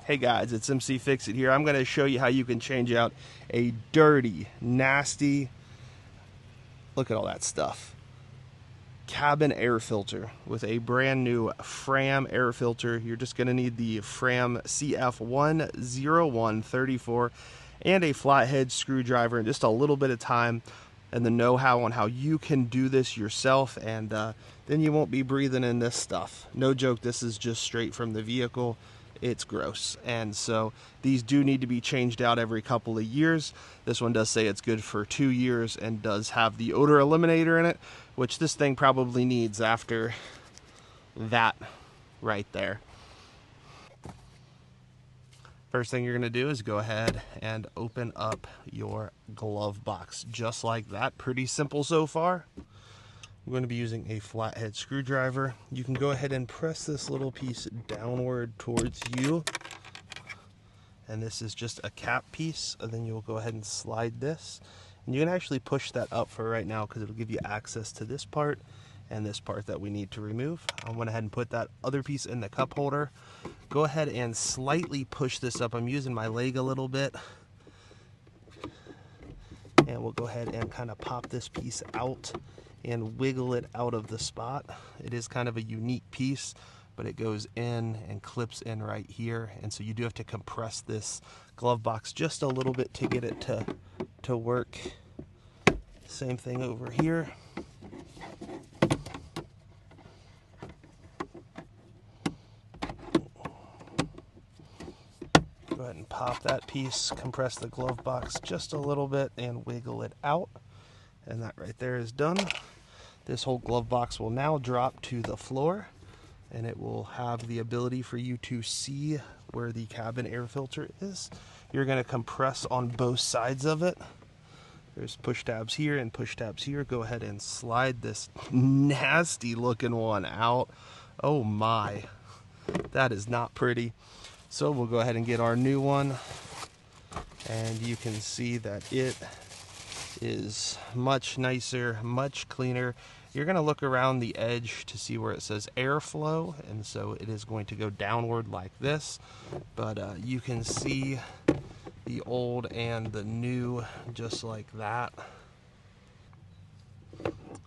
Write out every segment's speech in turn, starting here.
Hey guys, it's mcfixit here. I'm going to show you how you can change out a dirty, nasty, look at all that stuff, cabin air filter with a brand new Fram air filter. You're just going to need the Fram CF10134 and a flathead screwdriver and just a little bit of time and the know-how on how you can do this yourself, and then you won't be breathing in this stuff. No joke, this is just straight from the vehicle. It's gross, and so these do need to be changed out every couple of years. This one does say it's good for 2 years and does have the odor eliminator in it, which this thing probably needs after that right there. First thing you're going to do is go ahead and open up your glove box just like that. Pretty simple so far. I'm going to be using a flathead screwdriver. You can go ahead and press this little piece downward towards you, and this is just a cap piece, and then you'll go ahead and slide this, and you can actually push that up for right now because it'll give you access to this part and this part that we need to remove. I went ahead and put that other piece in the cup holder. Go ahead and slightly push this up. I'm using my leg a little bit, and we'll go ahead and kind of pop this piece out and wiggle it out of the spot. It is kind of a unique piece, but it goes in and clips in right here, and so you do have to compress this glove box just a little bit to get it to work. Same thing over here. Go ahead and pop that piece, compress the glove box just a little bit and wiggle it out. And that right there is done. This whole glove box will now drop to the floor, and it will have the ability for you to see where the cabin air filter is. You're going to compress on both sides of it. There's push tabs here and push tabs here. Go ahead and slide this nasty looking one out. Oh my, that is not pretty. So we'll go ahead and get our new one, and you can see that it is much nicer, much cleaner. You're going to look around the edge to see where it says airflow, and so it is going to go downward like this, but you can see the old and the new just like that.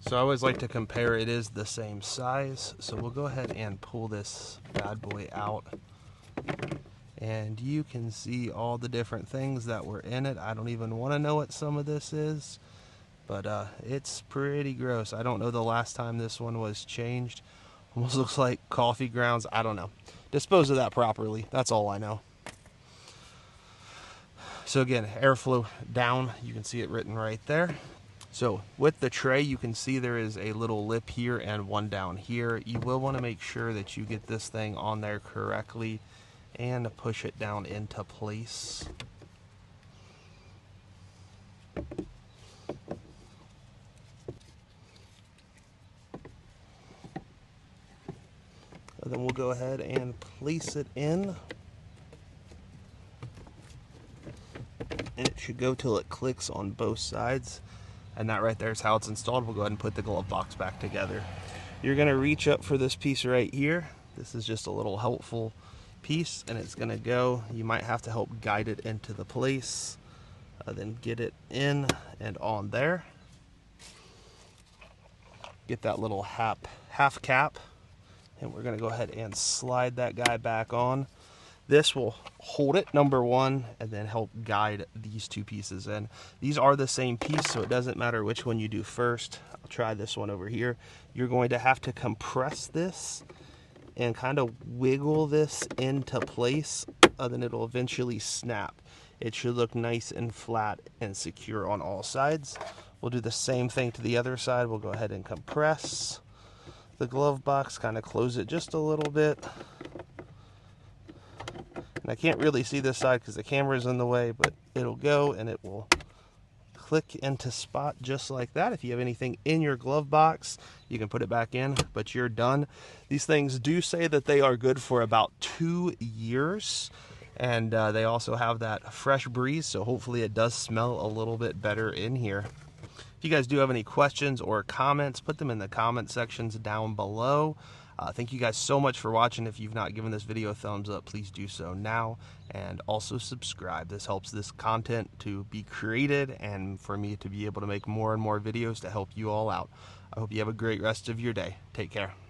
So I always like to compare. It is the same size, so we'll go ahead and pull this bad boy out, and you can see all the different things that were in it. I don't even want to know what some of this is, but it's pretty gross. I don't know the last time this one was changed. Almost looks like coffee grounds. I don't know. Dispose of that properly. That's all I know. So again, airflow down. You can see it written right there. So with the tray, you can see there is a little lip here and one down here. You will want to make sure that you get this thing on there correctly and push it down into place. And then we'll go ahead and place it in, and it should go till it clicks on both sides, and that right there is how it's installed. We'll go ahead and put the glove box back together. You're going to reach up for this piece right here. This is just a little helpful piece, and it's going to go. You might have to help guide it into the place, then get it in and on there. Get that little half cap, and we're going to go ahead and slide that guy back on. This will hold it, number one, and then help guide these two pieces in. These are the same piece, so it doesn't matter which one you do first. I'll try this one over here. You're going to have to compress this and kind of wiggle this into place, then it'll eventually snap. It should look nice and flat and secure on all sides. We'll do the same thing to the other side. We'll go ahead and compress the glove box, kind of close it just a little bit. And I can't really see this side because the camera's in the way, but it'll go and it will click into spot just like that. If you have anything in your glove box, you can put it back in, but you're done. These things do say that they are good for about 2 years, and they also have that fresh breeze, so hopefully it does smell a little bit better in here. If you guys do have any questions or comments, put them in the comment sections down below. Thank you guys so much for watching. If you've not given this video a thumbs up, please do so now, and also subscribe. This helps this content to be created and for me to be able to make more and more videos to help you all out. I hope you have a great rest of your day. Take care.